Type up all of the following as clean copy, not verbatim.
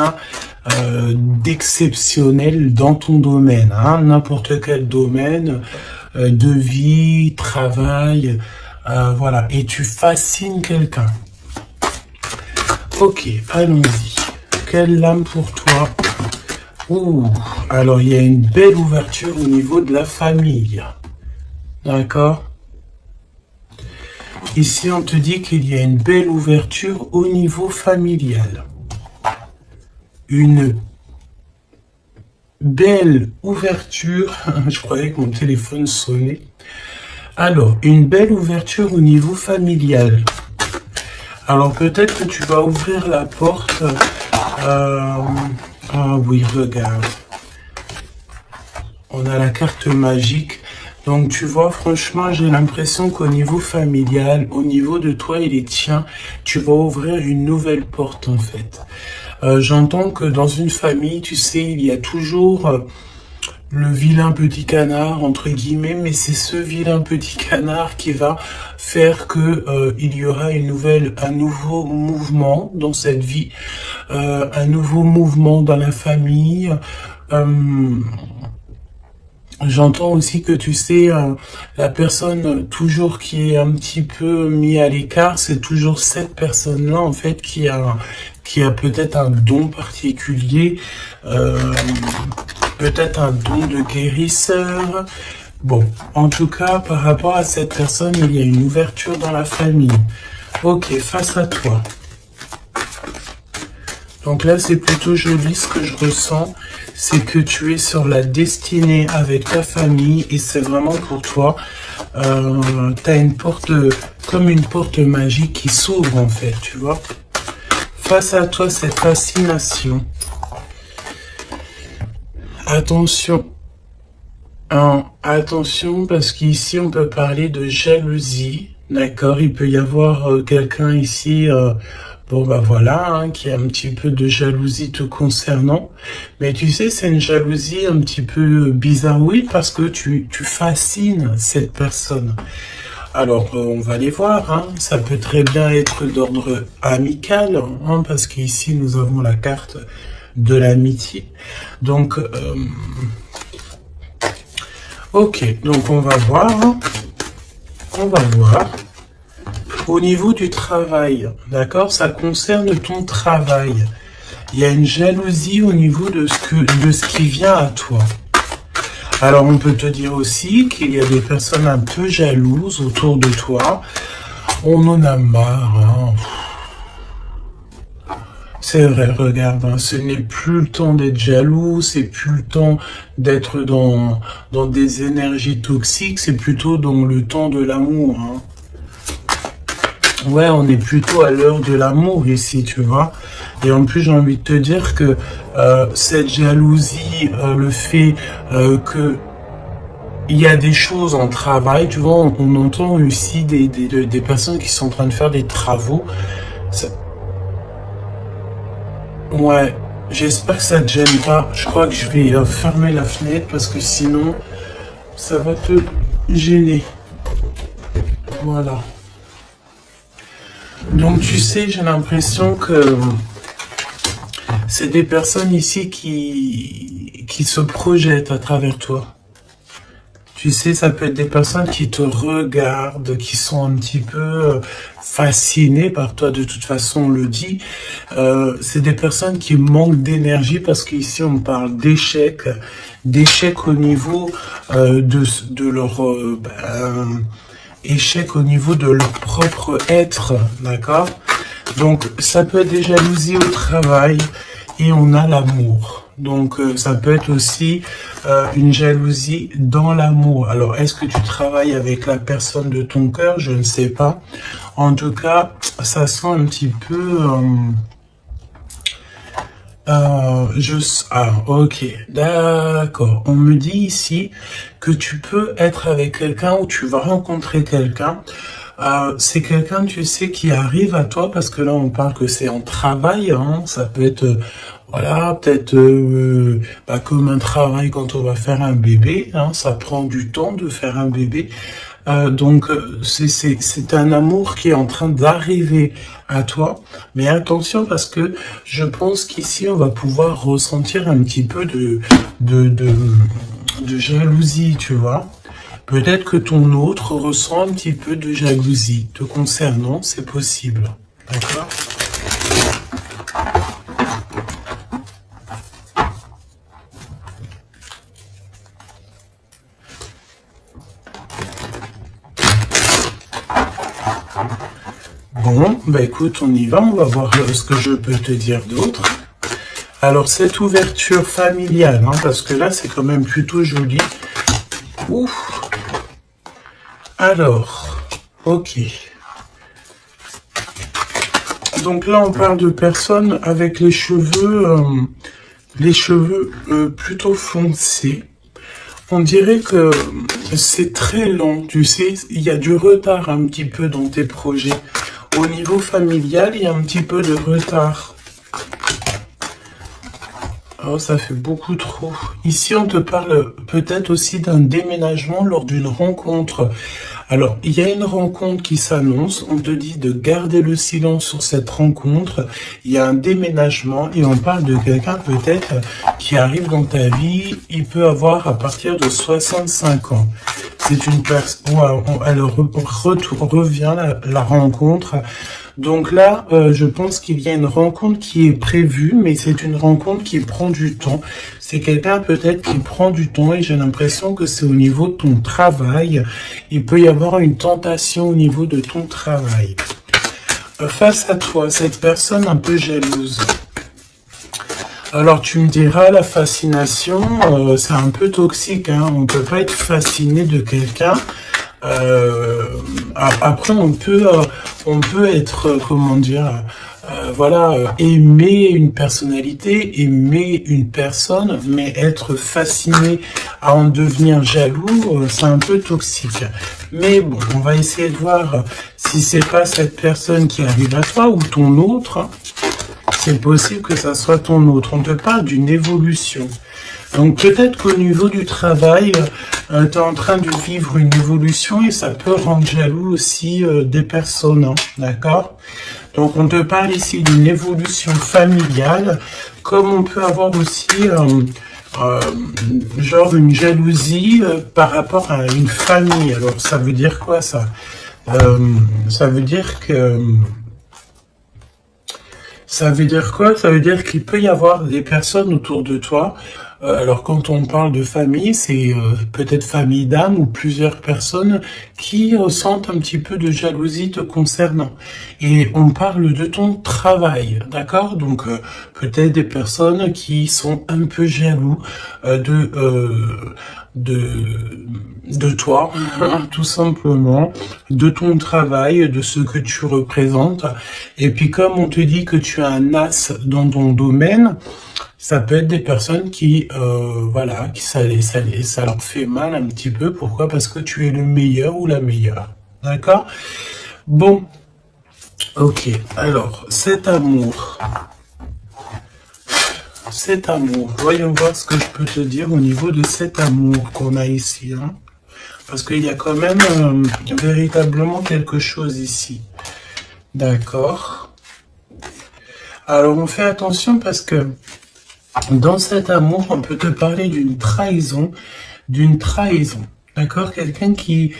quelqu'un d'exceptionnel dans ton domaine, hein, n'importe quel domaine de vie, travail, voilà, et tu fascines quelqu'un. Ok, allons-y. Quelle lame pour toi? Ouh, alors il y a une belle ouverture au niveau de la famille. D'accord? Ici, on te dit qu'il y a une belle ouverture au niveau familial. Une belle ouverture. Je croyais que mon téléphone sonnait. Alors, une belle ouverture au niveau familial. Alors, peut-être que tu vas ouvrir la porte. Ah oui, regarde. On a la carte magique. Donc, tu vois, franchement, j'ai l'impression qu'au niveau familial, au niveau de toi et les tiens, tu vas ouvrir une nouvelle porte, en fait. J'entends que dans une famille, tu sais, il y a toujours le vilain petit canard, entre guillemets, mais c'est ce vilain petit canard qui va faire que il y aura un nouveau mouvement dans cette vie, un nouveau mouvement dans la famille. J'entends aussi que tu sais, la personne toujours qui est un petit peu mis à l'écart, c'est toujours cette personne-là en fait qui a peut-être un don particulier, peut-être un don de guérisseur. Bon, en tout cas, par rapport à cette personne, il y a une ouverture dans la famille. Ok, face à toi. Donc là, c'est plutôt joli ce que je ressens. C'est que tu es sur la destinée avec ta famille et c'est vraiment pour toi. Tu as une porte, comme une porte magique qui s'ouvre en fait, tu vois. Face à toi, cette fascination. Attention. Attention, parce qu'ici, on peut parler de jalousie. D'accord, il peut y avoir quelqu'un ici... bon bah voilà, hein, qui a un petit peu de jalousie te concernant. Mais tu sais, c'est une jalousie un petit peu bizarre, oui, parce que tu fascines cette personne. Alors, on va les voir, hein. Ça peut très bien être d'ordre amical, hein, parce qu'ici, nous avons la carte de l'amitié. Donc, ok, donc on va voir, hein. On va voir. Au niveau du travail, d'accord, ça concerne ton travail. Il y a une jalousie au niveau de ce qui vient à toi. Alors, on peut te dire aussi qu'il y a des personnes un peu jalouses autour de toi. On en a marre, hein. C'est vrai, regarde, hein, ce n'est plus le temps d'être jaloux, c'est plus le temps d'être dans des énergies toxiques, c'est plutôt dans le temps de l'amour, hein. Ouais, on est plutôt à l'heure de l'amour ici, tu vois. Et en plus, j'ai envie de te dire que cette jalousie, le fait que il y a des choses en travail, tu vois, on entend aussi des personnes qui sont en train de faire des travaux. Ouais, j'espère que ça te gêne pas. Je crois que je vais fermer la fenêtre parce que sinon, ça va te gêner. Voilà. Donc tu sais, j'ai l'impression que c'est des personnes ici qui se projettent à travers toi. Tu sais, ça peut être des personnes qui te regardent, qui sont un petit peu fascinées par toi, de toute façon on le dit. C'est des personnes qui manquent d'énergie parce qu'ici on parle d'échecs au niveau de leur... échec au niveau de leur propre être, d'accord? Donc, ça peut être des jalousies au travail et on a l'amour. Donc, ça peut être aussi une jalousie dans l'amour. Alors, est-ce que tu travailles avec la personne de ton cœur? Je ne sais pas. En tout cas, ça sent un petit peu... ok, d'accord. On me dit ici que tu peux être avec quelqu'un ou tu vas rencontrer quelqu'un. C'est quelqu'un, tu sais, qui arrive à toi parce que là, on parle que c'est en travail, hein. Ça peut être, voilà, peut-être comme un travail quand on va faire un bébé, hein. Ça prend du temps de faire un bébé. C'est un amour qui est en train d'arriver à toi. Mais attention parce que je pense qu'ici, on va pouvoir ressentir un petit peu de, de, de jalousie, tu vois. Peut-être que ton autre ressent un petit peu de jalousie te concernant, c'est possible. D'accord? Bon, bah écoute, on y va, on va voir ce que je peux te dire d'autre. Alors, cette ouverture familiale, hein, parce que là, c'est quand même plutôt joli. Ouf. Alors, ok. Donc là, on parle de personnes avec les cheveux plutôt foncés. On dirait que c'est très lent, tu sais, il y a du retard un petit peu dans tes projets. Au niveau familial, il y a un petit peu de retard. Oh, ça fait beaucoup trop. Ici, on te parle peut-être aussi d'un déménagement lors d'une rencontre. Alors, il y a une rencontre qui s'annonce. On te dit de garder le silence sur cette rencontre. Il y a un déménagement et on parle de quelqu'un peut-être qui arrive dans ta vie. Il peut avoir à partir de 65 ans. C'est une personne... Alors, revient la rencontre. Donc là, je pense qu'il y a une rencontre qui est prévue, mais c'est une rencontre qui prend du temps. C'est quelqu'un peut-être qui prend du temps et j'ai l'impression que c'est au niveau de ton travail. Il peut y avoir une tentation au niveau de ton travail. Face à toi, cette personne un peu jalouse. Alors tu me diras, la fascination, c'est un peu toxique, hein. On ne peut pas être fasciné de quelqu'un. Après, on peut être, comment dire, aimer une personnalité, aimer une personne, mais être fasciné à en devenir jaloux, c'est un peu toxique. Mais bon, on va essayer de voir si c'est pas cette personne qui arrive à toi ou ton autre. C'est possible que ça soit ton autre. On te parle d'une évolution. Donc peut-être qu'au niveau du travail, tu es en train de vivre une évolution et ça peut rendre jaloux aussi des personnes, hein, d'accord? Donc on te parle ici d'une évolution familiale, comme on peut avoir aussi genre une jalousie par rapport à une famille. Alors ça veut dire quoi ça? Ça veut dire que... Ça veut dire quoi? Ça veut dire qu'il peut y avoir des personnes autour de toi. Alors quand on parle de famille, c'est peut-être famille d'âme ou plusieurs personnes qui ressentent un petit peu de jalousie te concernant. Et on parle de ton travail, d'accord? Donc peut-être des personnes qui sont un peu jaloux de toi, tout simplement, de ton travail, de ce que tu représentes. Et puis comme on te dit que tu as un as dans ton domaine, ça peut être des personnes qui, ça leur fait mal un petit peu. Pourquoi? Parce que tu es le meilleur ou la meilleure. D'accord? Bon. Ok. Alors, cet amour, voyons voir ce que je peux te dire au niveau de cet amour qu'on a ici, hein. Parce qu'il y a quand même véritablement quelque chose ici. D'accord. Alors, on fait attention parce que dans cet amour, on peut te parler d'une trahison, d'accord? Quelqu'un qui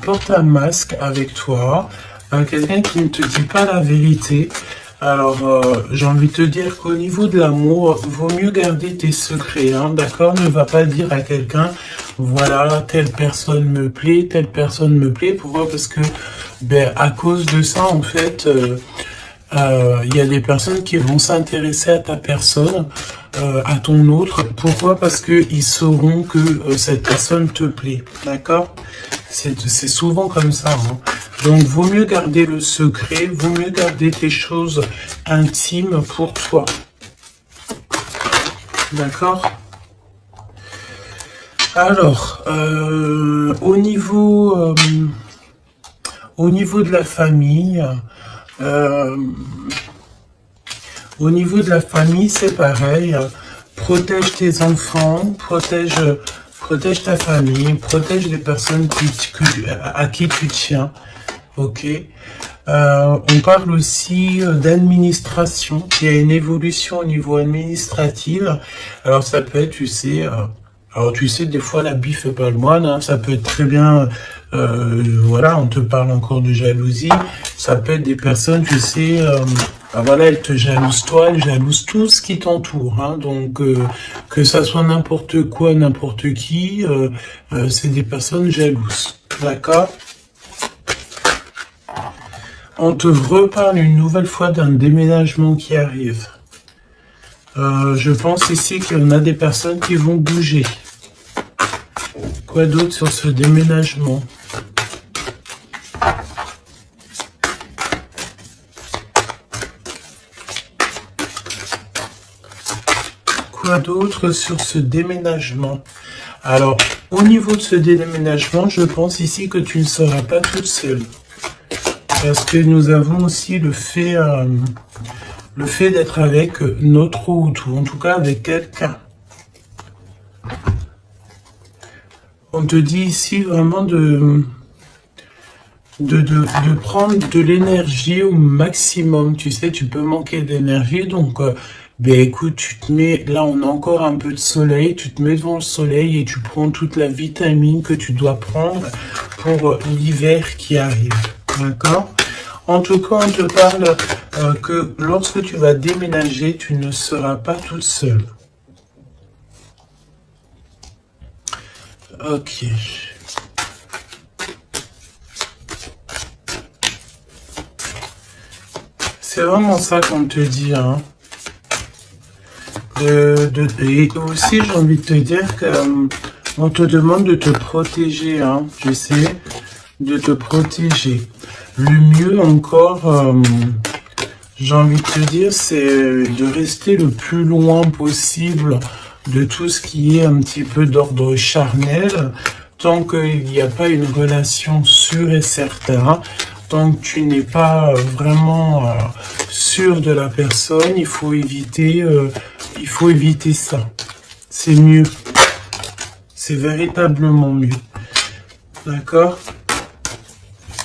porte un masque avec toi, quelqu'un qui ne te dit pas la vérité. Alors, j'ai envie de te dire qu'au niveau de l'amour, vaut mieux garder tes secrets, hein, d'accord? Ne va pas dire à quelqu'un, voilà, telle personne me plaît, telle personne me plaît. Pourquoi? Parce que, à cause de ça, en fait, il y a des personnes qui vont s'intéresser à ta personne, à ton autre. Pourquoi? Parce que ils sauront que cette personne te plaît, d'accord? C'est souvent comme ça, hein. Donc, vaut mieux garder le secret, vaut mieux garder tes choses intimes pour toi. D'accord? Alors, au niveau de la famille, c'est pareil. Protège tes enfants, Protège ta famille, protège les personnes à qui tu tiens. Ok. On parle aussi d'administration. Il y a une évolution au niveau administratif. Alors ça peut être, tu sais, des fois l'habit fait pas le moine. Hein, ça peut être très bien. Voilà, on te parle encore de jalousie. Ça peut être des personnes, tu sais. Voilà, elles te jalousent toi, elles jalousent tout ce qui t'entoure. Hein, donc que ça soit n'importe quoi, n'importe qui, c'est des personnes jalouses. D'accord? On te reparle une nouvelle fois d'un déménagement qui arrive. Je pense ici qu'il y en a des personnes qui vont bouger. Quoi d'autre sur ce déménagement? Quoi d'autre sur ce déménagement? Alors, au niveau de ce déménagement, je pense ici que tu ne seras pas toute seule. Parce que nous avons aussi le fait d'être avec notre autre, ou en tout cas avec quelqu'un. On te dit ici vraiment de prendre de l'énergie au maximum. Tu sais, tu peux manquer d'énergie, donc ben écoute, tu te mets, là on a encore un peu de soleil, tu te mets devant le soleil et tu prends toute la vitamine que tu dois prendre pour l'hiver qui arrive. D'accord? En tout cas, on te parle que lorsque tu vas déménager, tu ne seras pas toute seule. Ok. C'est vraiment ça qu'on te dit, hein. Et aussi, j'ai envie de te dire que on te demande de te protéger, hein, tu sais, de te protéger. Le mieux encore, j'ai envie de te dire, c'est de rester le plus loin possible de tout ce qui est un petit peu d'ordre charnel, tant qu'il n'y a pas une relation sûre et certaine. Tant que tu n'es pas vraiment sûr de la personne, il faut éviter ça. C'est mieux. C'est véritablement mieux. D'accord?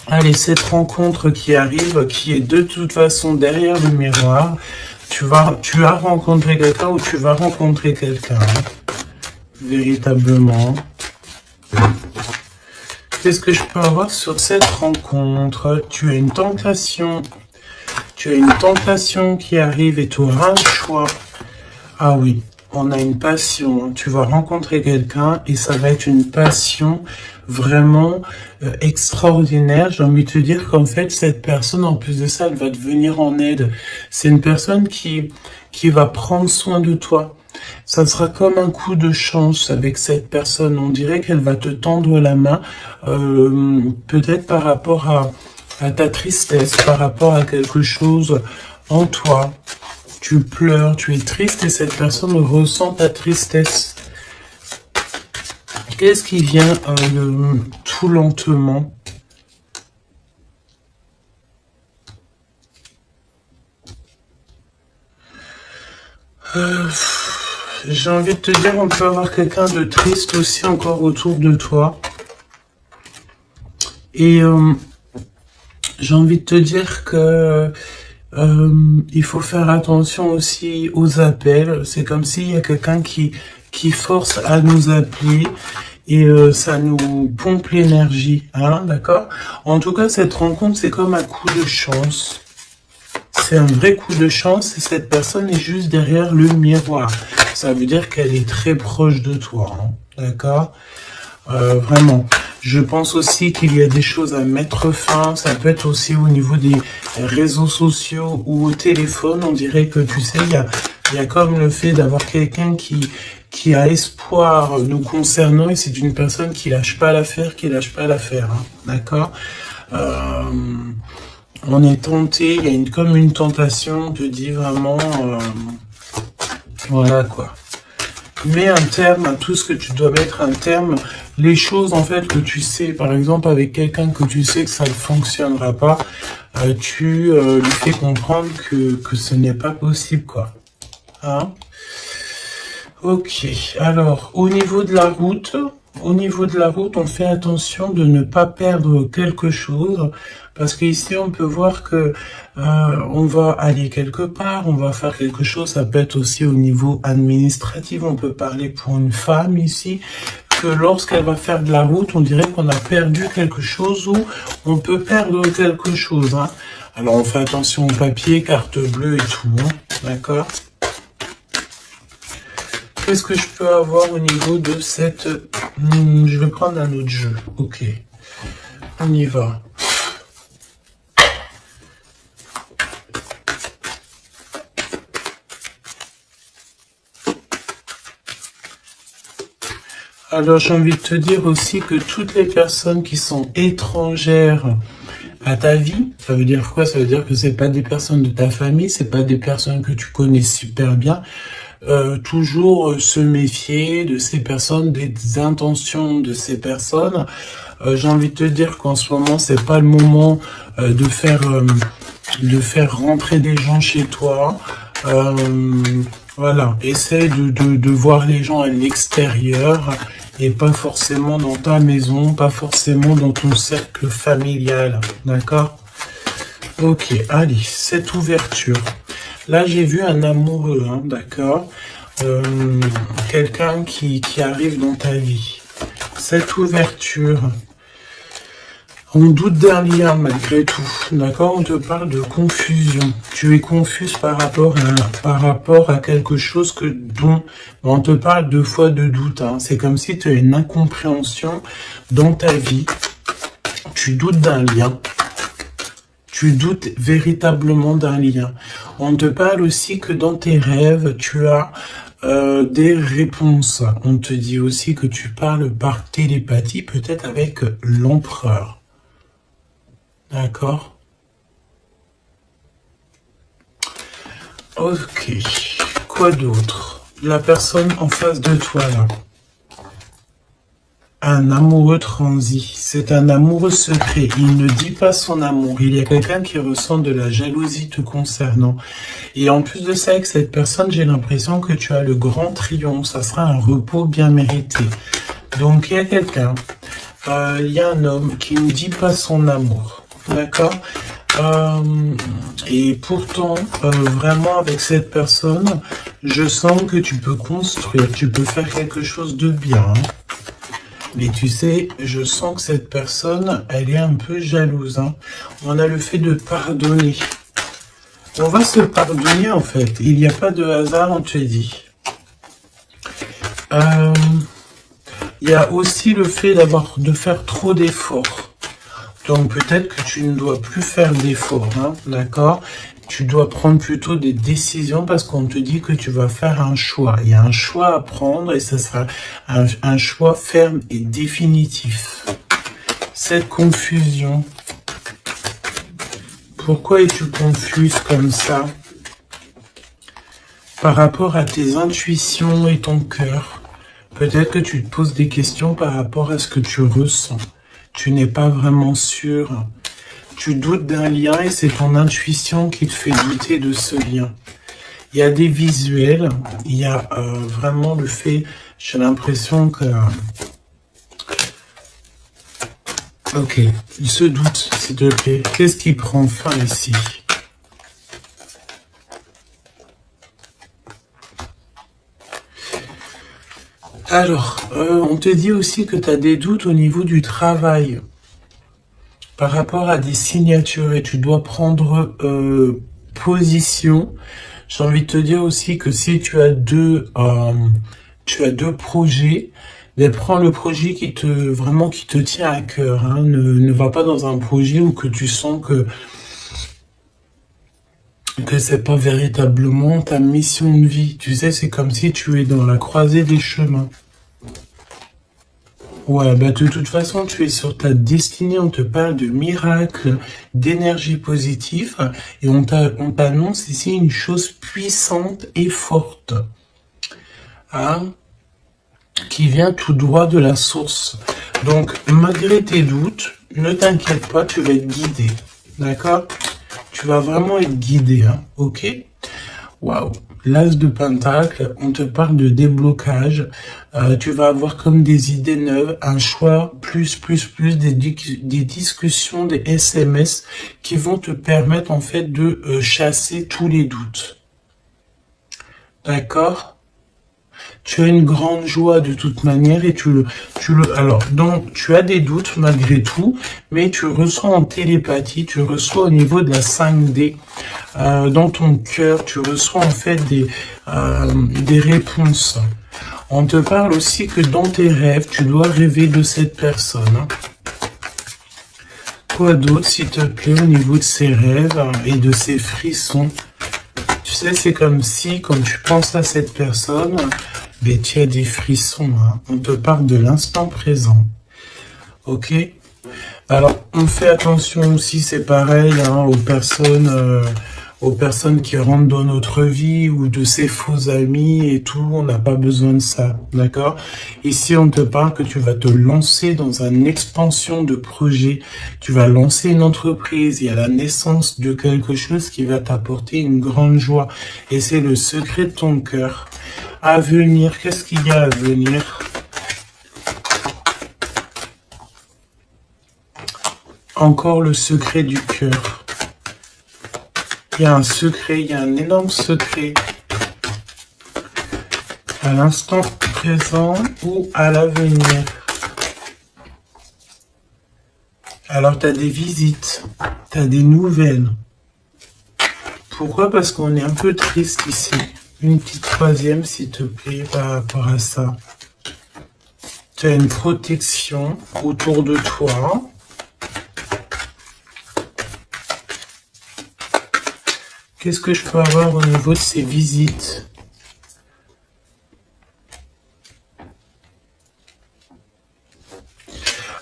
Allez, cette rencontre qui arrive, qui est de toute façon derrière le miroir, tu as rencontré quelqu'un ou tu vas rencontrer quelqu'un. Hein, véritablement. Qu'est-ce que je peux avoir sur cette rencontre? Tu as une tentation. Tu as une tentation qui arrive et tu auras un choix. Ah oui, on a une passion. Tu vas rencontrer quelqu'un et ça va être une passion vraiment extraordinaire. J'ai envie de te dire qu'en fait, cette personne, en plus de ça, elle va te venir en aide. C'est une personne qui va prendre soin de toi. Ça sera comme un coup de chance avec cette personne. On dirait qu'elle va te tendre la main, peut-être par rapport à ta tristesse, par rapport à quelque chose en toi. Tu pleures, tu es triste et cette personne ressent ta tristesse. Qu'est-ce qui vient tout lentement? J'ai envie de te dire, on peut avoir quelqu'un de triste aussi encore autour de toi. Et j'ai envie de te dire que il faut faire attention aussi aux appels. C'est comme s'il y a quelqu'un qui force à nous appeler et ça nous pompe l'énergie, hein, d'accord? En tout cas, cette rencontre, c'est comme un coup de chance. C'est un vrai coup de chance et cette personne est juste derrière le miroir. Ça veut dire qu'elle est très proche de toi, hein, d'accord? Vraiment. Je pense aussi qu'il y a des choses à mettre fin. Ça peut être aussi au niveau des réseaux sociaux ou au téléphone. On dirait que, tu sais, il y a comme le fait d'avoir quelqu'un qui a espoir nous concernant et c'est une personne qui lâche pas l'affaire, hein, d'accord? On est tenté, il y a comme une tentation, on te dit vraiment, voilà quoi. Mets un terme à tout ce que tu dois mettre un terme. Les choses en fait que tu sais, par exemple avec quelqu'un que tu sais que ça ne fonctionnera pas, tu lui fais comprendre que ce n'est pas possible quoi. Hein? Ok, alors au niveau de la route, on fait attention de ne pas perdre quelque chose, parce qu'ici on peut voir que on va aller quelque part, on va faire quelque chose. Ça peut être aussi au niveau administratif. On peut parler pour une femme ici, que lorsqu'elle va faire de la route, on dirait qu'on a perdu quelque chose ou on peut perdre quelque chose. Hein. Alors on fait attention au papier, carte bleue et tout, hein, d'accord? Qu'est-ce que je peux avoir au niveau de cette... je vais prendre un autre jeu. Ok. On y va. Alors, j'ai envie de te dire aussi que toutes les personnes qui sont étrangères à ta vie, ça veut dire quoi? Ça veut dire que c'est pas des personnes de ta famille, c'est pas des personnes que tu connais super bien. Toujours se méfier de ces personnes, des intentions de ces personnes. J'ai envie de te dire qu'en ce moment, c'est pas le moment de faire rentrer des gens chez toi. Voilà, essaie de voir les gens à l'extérieur et pas forcément dans ta maison, pas forcément dans ton cercle familial, d'accord? Ok, allez, cette ouverture. Là, j'ai vu un amoureux, hein, d'accord? Quelqu'un qui arrive dans ta vie. Cette ouverture, on doute d'un lien malgré tout, d'accord? On te parle de confusion. Tu es confuse par rapport à quelque chose dont on te parle deux fois de doute. Hein. C'est comme si tu as une incompréhension dans ta vie. Tu doutes d'un lien. Tu doutes véritablement d'un lien. On te parle aussi que dans tes rêves, tu as des réponses. On te dit aussi que tu parles par télépathie, peut-être avec l'empereur. D'accord? Ok. Quoi d'autre? La personne en face de toi, là. Un amoureux transi, c'est un amoureux secret, il ne dit pas son amour, il y a quelqu'un qui ressent de la jalousie te concernant. Et en plus de ça, avec cette personne, j'ai l'impression que tu as le grand triomphe, ça sera un repos bien mérité. Donc il y a quelqu'un, il y a un homme qui ne dit pas son amour, d'accord? Et pourtant, vraiment avec cette personne, je sens que tu peux construire, tu peux faire quelque chose de bien, hein. Mais tu sais, je sens que cette personne, elle est un peu jalouse. Hein. On a le fait de pardonner. On va se pardonner en fait. Il n'y a pas de hasard, on te dit. Il y a aussi le fait de faire trop d'efforts. Donc peut-être que tu ne dois plus faire d'efforts, hein, d'accord? Tu dois prendre plutôt des décisions parce qu'on te dit que tu vas faire un choix. Il y a un choix à prendre et ce sera un choix ferme et définitif. Cette confusion. Pourquoi es-tu confuse comme ça? Par rapport à tes intuitions et ton cœur. Peut-être que tu te poses des questions par rapport à ce que tu ressens. Tu n'es pas vraiment sûr. Tu doutes d'un lien et c'est ton intuition qui te fait douter de ce lien. Il y a des visuels, il y a vraiment le fait, j'ai l'impression que... Ok, il se doute, s'il te plaît. Qu'est-ce qui prend fin ici? Alors, on te dit aussi que tu as des doutes au niveau du travail. Par rapport à des signatures et tu dois prendre position. J'ai envie de te dire aussi que si tu as deux projets, mais prends le projet qui te tient à cœur. Hein. Ne va pas dans un projet où que tu sens que c'est pas véritablement ta mission de vie. Tu sais, c'est comme si tu es dans la croisée des chemins. Ouais, bah de toute façon, tu es sur ta destinée, on te parle de miracles, d'énergie positive, et on t'annonce ici une chose puissante et forte, hein, qui vient tout droit de la source. Donc, malgré tes doutes, ne t'inquiète pas, tu vas être guidé, d'accord? Tu vas vraiment être guidé, hein, ok? Waouh. l'as de pentacle, on te parle de déblocage. Tu vas avoir comme des idées neuves, un choix, plus, des discussions, des SMS qui vont te permettre en fait de chasser tous les doutes. D'accord? Tu as une grande joie de toute manière et alors, donc, tu as des doutes malgré tout, mais tu ressens en télépathie, tu reçois au niveau de la 5D, dans ton cœur, tu reçois en fait des réponses. On te parle aussi que dans tes rêves, tu dois rêver de cette personne. Quoi d'autre, s'il te plaît, au niveau de ces rêves et de ces frissons? Tu sais, c'est comme si, quand tu penses à cette personne, mais tu as des frissons, hein. On te parle de l'instant présent. Ok? Alors, on fait attention aussi, c'est pareil, hein, aux personnes qui rentrent dans notre vie ou de ces faux amis et tout. On n'a pas besoin de ça, d'accord? Ici, on te parle que tu vas te lancer dans une expansion de projet. Tu vas lancer une entreprise. Il y a la naissance de quelque chose qui va t'apporter une grande joie. Et c'est le secret de ton cœur. À venir, qu'est-ce qu'il y a à venir? Encore le secret du cœur. Il y a un secret, il y a un énorme secret. À l'instant présent ou à l'avenir. Alors, tu as des visites, tu as des nouvelles. Pourquoi? Parce qu'on est un peu triste ici. Une petite troisième, s'il te plaît, par rapport à ça. Tu as une protection autour de toi. Qu'est-ce que je peux avoir au niveau de ces visites?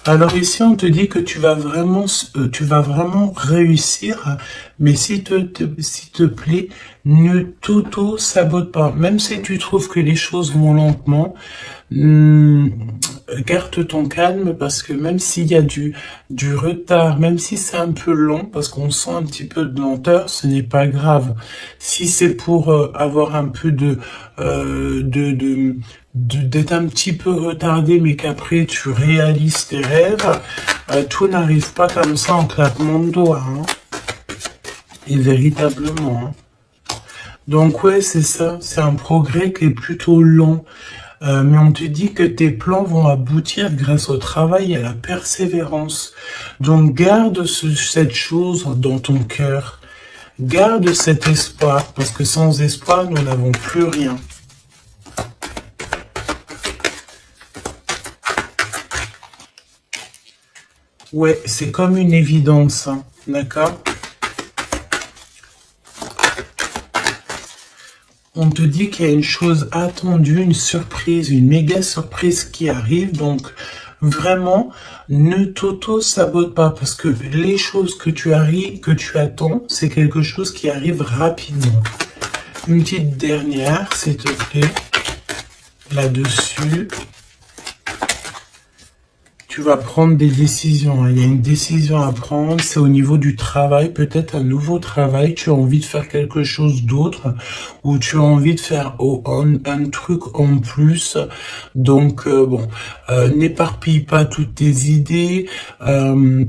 Alors ici, on te dit que tu vas vraiment réussir, mais s'il te plaît, ne t'auto-sabote pas. Même si tu trouves que les choses vont lentement, garde ton calme parce que même s'il y a du retard, même si c'est un peu long, parce qu'on sent un petit peu de lenteur, ce n'est pas grave. Si c'est pour avoir un peu d'être un petit peu retardé, mais qu'après tu réalises tes rêves, tout n'arrive pas comme ça en claquement de doigts, hein. Et véritablement. Hein. Donc ouais, c'est ça, c'est un progrès qui est plutôt lent. Mais on te dit que tes plans vont aboutir grâce au travail et à la persévérance. Donc garde cette chose dans ton cœur. Garde cet espoir, parce que sans espoir, nous n'avons plus rien. Ouais, c'est comme une évidence, hein, d'accord? On te dit qu'il y a une chose attendue, une surprise, une méga surprise qui arrive, donc vraiment, ne t'auto-sabote pas, parce que les choses que tu attends, c'est quelque chose qui arrive rapidement. Une petite dernière, s'il te plaît, là-dessus. Tu vas prendre des décisions, hein. Il y a une décision à prendre, c'est au niveau du travail, peut-être un nouveau travail, tu as envie de faire quelque chose d'autre, ou tu as envie de faire un truc en plus, donc n'éparpille pas toutes tes idées,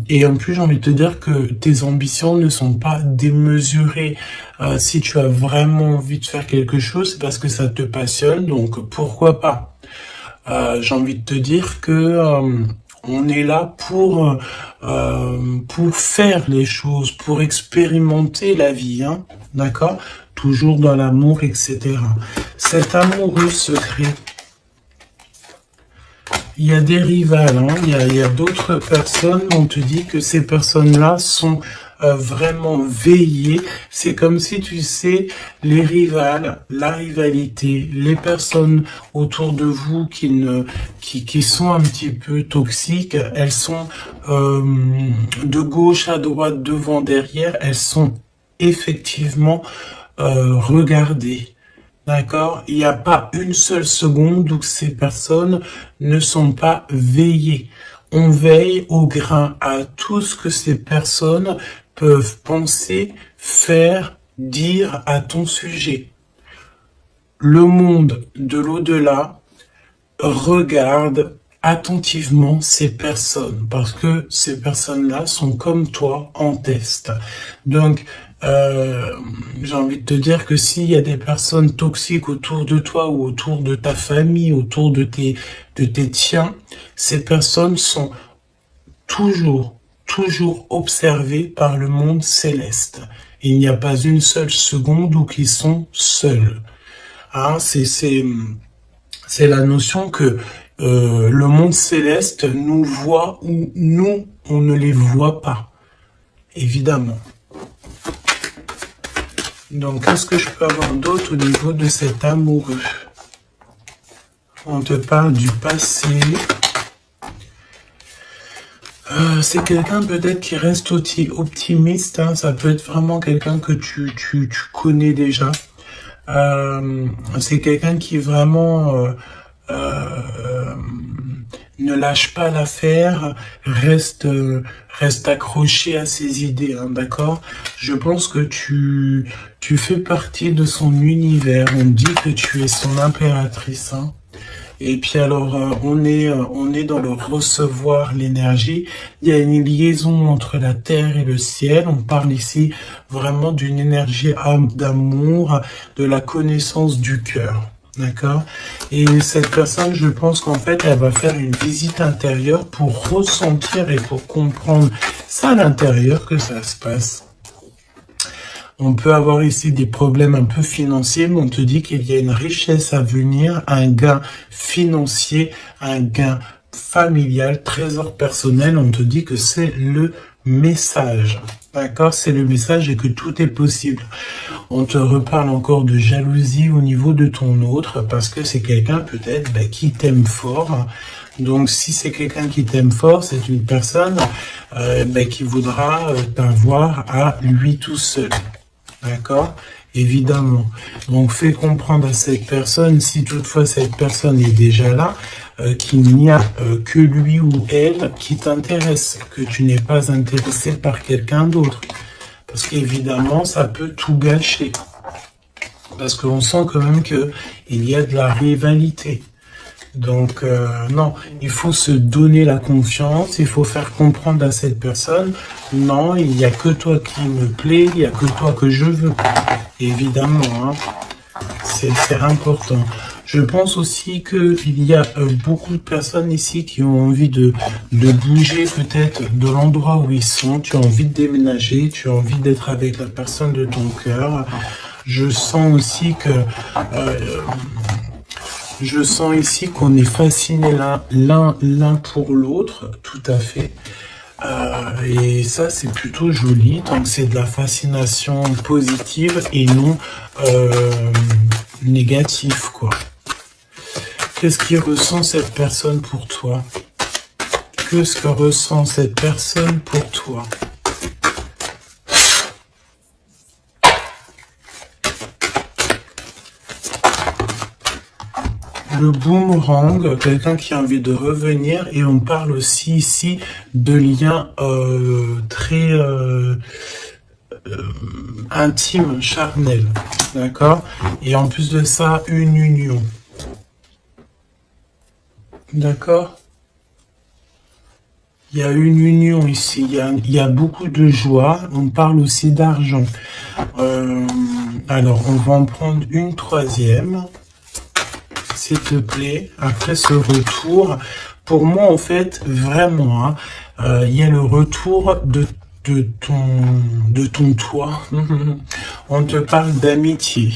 et en plus j'ai envie de te dire que tes ambitions ne sont pas démesurées. Si tu as vraiment envie de faire quelque chose, c'est parce que ça te passionne, donc pourquoi pas. J'ai envie de te dire que on est là pour faire les choses, pour expérimenter la vie, hein, d'accord? Toujours dans l'amour, etc. Cet amoureux secret, il y a des rivales, hein, il y a d'autres personnes, on te dit que ces personnes-là sont vraiment veillées. C'est comme si, tu sais, les rivales, la rivalité, les personnes autour de vous qui sont un petit peu toxiques, elles sont de gauche à droite, devant, derrière, elles sont effectivement regardées. D'accord? Il n'y a pas une seule seconde où ces personnes ne sont pas veillées. On veille au grain à tout ce que ces personnes peuvent penser, faire, dire à ton sujet. le monde de l'au-delà regarde attentivement ces personnes parce que ces personnes-là sont comme toi en test. Donc, j'ai envie de te dire que s'il y a des personnes toxiques autour de toi ou autour de ta famille, autour de tes tiens, ces personnes sont toujours observées par le monde céleste. Il n'y a pas une seule seconde où ils sont seuls. Hein, c'est la notion que le monde céleste nous voit ou nous, on ne les voit pas, évidemment. Donc, qu'est-ce que je peux avoir d'autre au niveau de cet amoureux? On te parle du passé. C'est quelqu'un peut-être qui reste optimiste. Hein, ça peut être vraiment quelqu'un que tu connais déjà. C'est quelqu'un qui vraiment ne lâche pas l'affaire, reste accroché à ses idées, hein, d'accord? Je pense que tu fais partie de son univers. On dit que tu es son impératrice, hein. Et puis alors, on est dans le recevoir l'énergie. Il y a une liaison entre la terre et le ciel. On parle ici vraiment d'une énergie d'amour, de la connaissance du cœur. D'accord? Et cette personne, je pense qu'en fait, elle va faire une visite intérieure pour ressentir et pour comprendre ça à l'intérieur que ça se passe. On peut avoir ici des problèmes un peu financiers, mais on te dit qu'il y a une richesse à venir, un gain financier, un gain familial, trésor personnel. On te dit que c'est le message. D'accord? C'est le message et que tout est possible. On te reparle encore de jalousie au niveau de ton autre, parce que c'est quelqu'un peut-être qui t'aime fort. Donc si c'est quelqu'un qui t'aime fort, c'est une personne qui voudra t'avoir à lui tout seul. D'accord? Évidemment. Donc, fais comprendre à cette personne, si toutefois cette personne est déjà là, qu'il n'y a que lui ou elle qui t'intéresse, que tu n'es pas intéressé par quelqu'un d'autre. Parce qu'évidemment, ça peut tout gâcher. Parce qu'on sent quand même qu'il y a de la rivalité. Donc, non, il faut se donner la confiance, il faut faire comprendre à cette personne, non, il n'y a que toi qui me plaît, il n'y a que toi que je veux. Évidemment, hein, c'est important. Je pense aussi qu'il y a beaucoup de personnes ici qui ont envie de bouger peut-être de l'endroit où ils sont, tu as envie de déménager, tu as envie d'être avec la personne de ton cœur. Je sens aussi que... je sens ici qu'on est fascinés l'un pour l'autre, tout à fait. Et ça, c'est plutôt joli. Donc, c'est de la fascination positive et non négative, quoi. Qu'est-ce qui ressent cette personne pour toi? Qu'est-ce que ressent cette personne pour toi? Le boomerang, quelqu'un qui a envie de revenir, et on parle aussi ici de liens très intimes, charnels, d'accord? Et en plus de ça, une union, d'accord? Il y a une union ici, il y a beaucoup de joie, on parle aussi d'argent. Alors, on va en prendre une troisième. S'il te plaît, après ce retour, pour moi, en fait, vraiment, hein, il y a le retour de ton toi. On te parle d'amitié.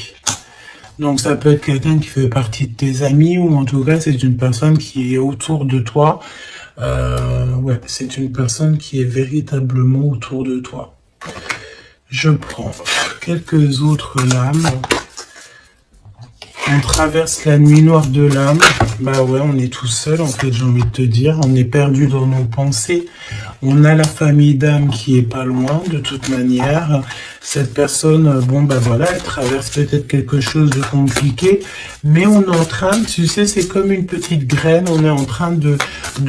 Donc, ça peut être quelqu'un qui fait partie de tes amis, ou en tout cas, c'est une personne qui est autour de toi. Ouais, c'est une personne qui est véritablement autour de toi. Je prends quelques autres lames. On traverse la nuit noire de l'âme. Bah ouais, on est tout seul, en fait, j'ai envie de te dire. On est perdu dans nos pensées. On a la famille d'âme qui est pas loin, de toute manière. Cette personne, bon, ben voilà, elle traverse peut-être quelque chose de compliqué, mais on est en train, tu sais, c'est comme une petite graine, on est en train de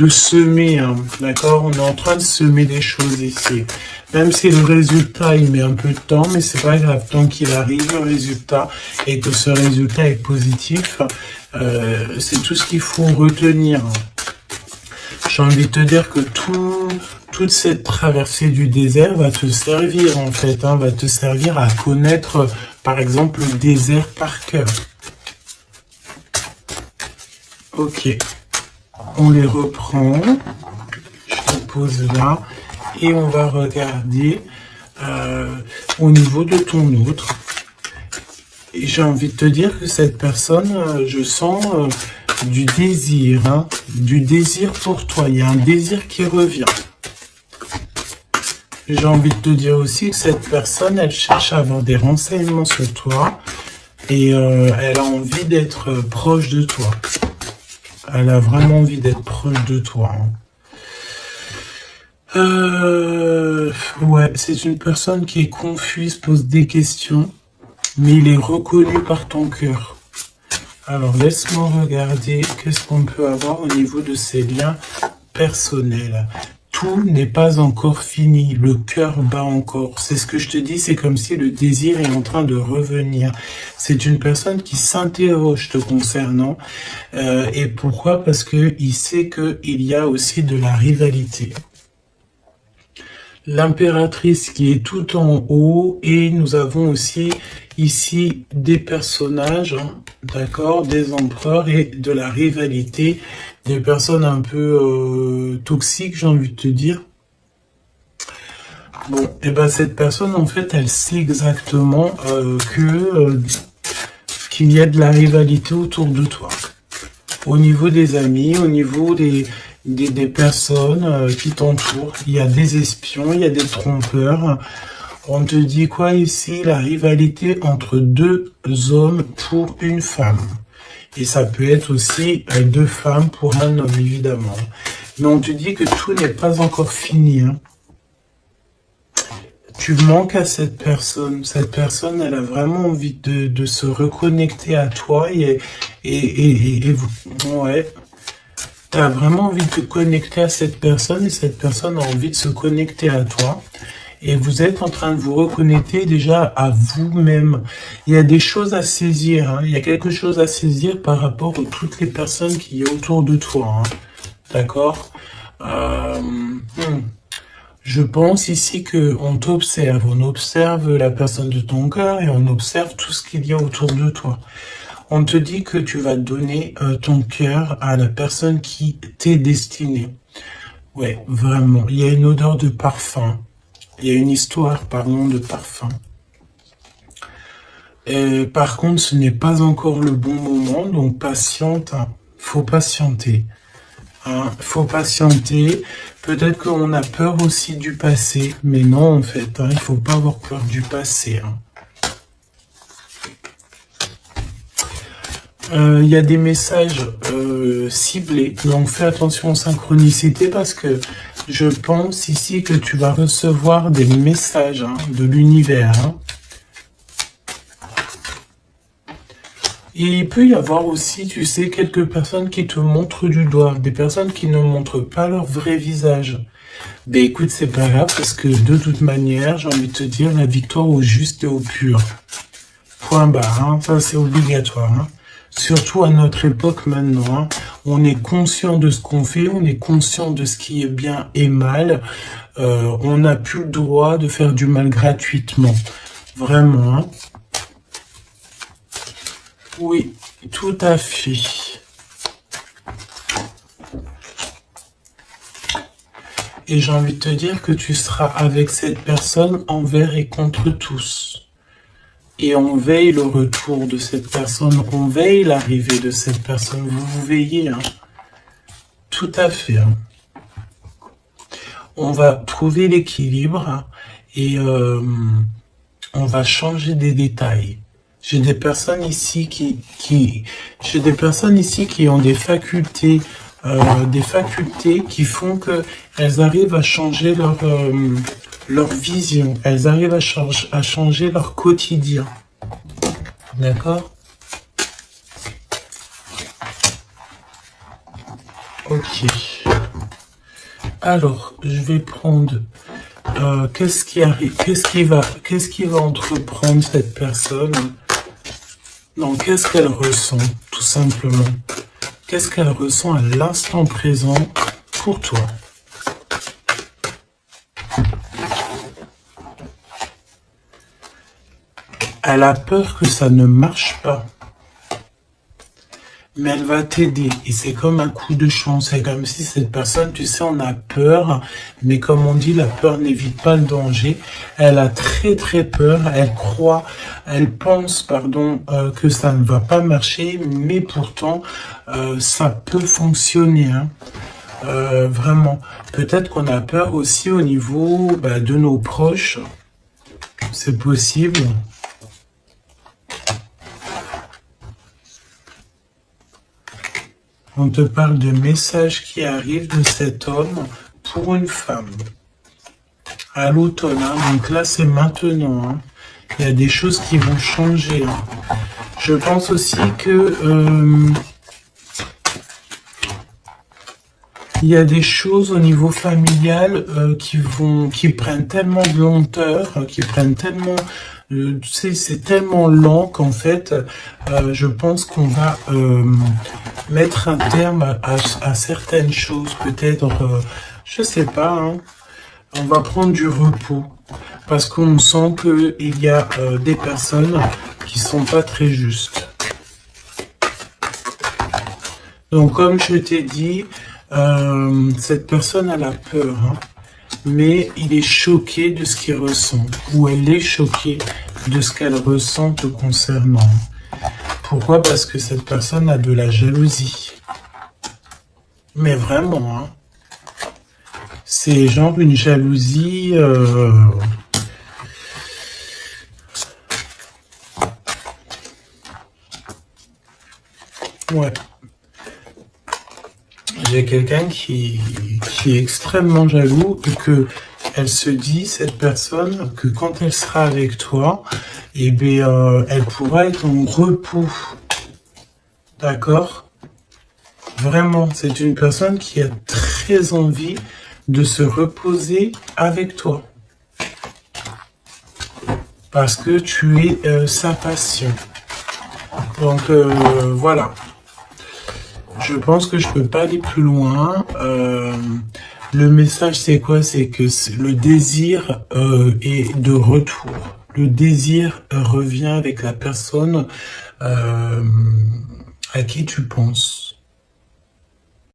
semer, hein, d'accord? On est en train de semer des choses ici. Même si le résultat, il met un peu de temps, mais c'est pas grave, tant qu'il arrive, le résultat, et que ce résultat est positif, c'est tout ce qu'il faut retenir. J'ai envie de te dire que toute cette traversée du désert va te servir, en fait, hein, va te servir à connaître, par exemple, le désert par cœur. Ok, on les reprend, je te pose là, et on va regarder au niveau de ton autre. Et j'ai envie de te dire que cette personne, je sens du désir, hein, du désir pour toi. Il y a un désir qui revient. J'ai envie de te dire aussi que cette personne, elle cherche à avoir des renseignements sur toi et elle a envie d'être proche de toi. Elle a vraiment envie d'être proche de toi. Hein. Ouais, c'est une personne qui est confuse, pose des questions, mais il est reconnu par ton cœur. Alors, laisse-moi regarder qu'est-ce qu'on peut avoir au niveau de ces liens personnels. Tout n'est pas encore fini, le cœur bat encore. C'est ce que je te dis, c'est comme si le désir est en train de revenir. C'est une personne qui s'interroge te concernant. Et pourquoi? Parce que il sait qu'il y a aussi de la rivalité. L'impératrice qui est tout en haut, et nous avons aussi ici des personnages, hein, d'accord, des empereurs et de la rivalité, des personnes un peu toxiques, j'ai envie de te dire. Bon, et ben cette personne, en fait, elle sait exactement qu'il y a de la rivalité autour de toi. Au niveau des amis, au niveau des personnes qui t'entourent, il y a des espions, il y a des trompeurs. On te dit quoi ici? La rivalité entre deux hommes pour une femme. Et ça peut être aussi deux femmes pour un homme, évidemment. Mais on te dit que tout n'est pas encore fini. Hein. Tu manques à cette personne. Cette personne, elle a vraiment envie de se reconnecter à toi. Et ouais. Tu as vraiment envie de te connecter à cette personne et cette personne a envie de se connecter à toi. Et vous êtes en train de vous reconnecter déjà à vous-même. Il y a des choses à saisir. Hein. Il y a quelque chose à saisir par rapport à toutes les personnes qui y a autour de toi. Hein. D'accord Je pense ici qu'on t'observe. On observe la personne de ton cœur et on observe tout ce qu'il y a autour de toi. On te dit que tu vas donner ton cœur à la personne qui t'est destinée. Ouais, vraiment. Il y a une odeur de parfum. Il y a une histoire, pardon, de parfum. Par contre, ce n'est pas encore le bon moment, donc patiente. Hein. Faut patienter. Hein. Faut patienter. Peut-être qu'on a peur aussi du passé, mais non, en fait. Hein, il faut pas avoir peur du passé. Hein. Il y a des messages ciblés, donc fais attention aux synchronicités parce que je pense ici que tu vas recevoir des messages hein, de l'univers. Hein. Et il peut y avoir aussi, tu sais, quelques personnes qui te montrent du doigt, des personnes qui ne montrent pas leur vrai visage. Ben écoute, c'est pas grave parce que de toute manière, j'ai envie de te dire, la victoire au juste et au pur. Point barre, hein, ça c'est obligatoire. Hein. Surtout à notre époque maintenant, hein, on est conscient de ce qu'on fait, on est conscient de ce qui est bien et mal. On n'a plus le droit de faire du mal gratuitement. Vraiment. Hein. Oui, tout à fait. Et j'ai envie de te dire que tu seras avec cette personne envers et contre tous. Et on veille le retour de cette personne, on veille l'arrivée de cette personne. Vous veillez, hein. Tout à fait. Hein. On va trouver l'équilibre hein, et on va changer des détails. J'ai des personnes ici qui ont des facultés des facultés qui font que elles arrivent à changer leur vision, elles arrivent à changer leur quotidien. D'accord? Ok. Alors, je vais prendre qu'est-ce qui arrive, qu'est-ce qui va entreprendre cette personne? Non, qu'est-ce qu'elle ressent, tout simplement? Qu'est-ce qu'elle ressent à l'instant présent pour toi? Elle a peur que ça ne marche pas. Mais elle va t'aider. Et c'est comme un coup de chance. C'est comme si cette personne, tu sais, on a peur. Mais comme on dit, la peur n'évite pas le danger. Elle a très très peur. Elle pense, pardon, que ça ne va pas marcher. Mais pourtant, ça peut fonctionner. Hein. Vraiment. Peut-être qu'on a peur aussi au niveau de nos proches. C'est possible. On te parle de messages qui arrivent de cet homme pour une femme. À l'automne, hein. Donc là c'est maintenant. Hein. Il y a des choses qui vont changer. Hein. Je pense aussi que il y a des choses au niveau familial qui prennent tellement de lenteur, qui prennent tellement... tu sais, c'est tellement lent qu'en fait, je pense qu'on va mettre un terme à certaines choses. Peut-être, je sais pas, hein, on va prendre du repos. Parce qu'on sent qu'il y a des personnes qui sont pas très justes. Donc, comme je t'ai dit, cette personne elle a peur, hein, mais il est choqué de ce qu'il ressent, ou elle est choquée de ce qu'elle ressent te concernant. Pourquoi? Parce que cette personne a de la jalousie. Mais vraiment, hein, c'est genre une jalousie... Ouais. J'ai quelqu'un qui est extrêmement jaloux et que elle se dit, cette personne, que quand elle sera avec toi, eh bien, elle pourra être en repos. D'accord? Vraiment, c'est une personne qui a très envie de se reposer avec toi. Parce que tu es sa passion. Donc, voilà. Je pense que je peux pas aller plus loin. Le message, c'est quoi? C'est que le désir est de retour. Le désir revient avec la personne à qui tu penses.